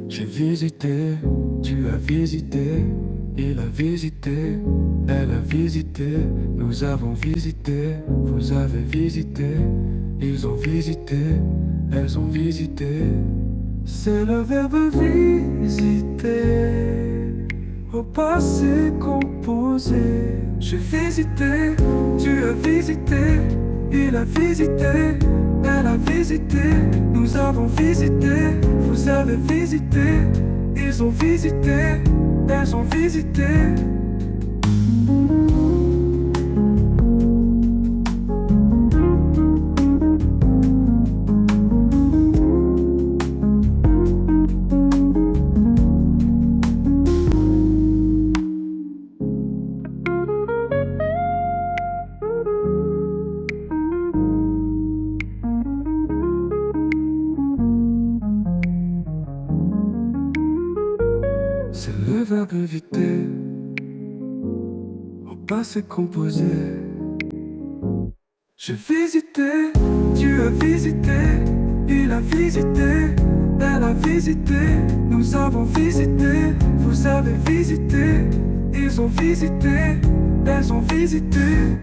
J'ai visité, tu as visité, il a visité, elle a visité, nous avons visité, vous avez visité, ils ont visité, elles ont visité. C'est le verbe visiter, au passé composé. J'ai visité, tu as visité, il a visité, elle a visité, nous avons visité, vous avez visité, ils ont visité, elles ont visité. C'est le verbe éviter, au passé composé. J'ai visité, tu as visité, il a visité, elle a visité, nous avons visité, vous avez visité, ils ont visité, elles ont visité.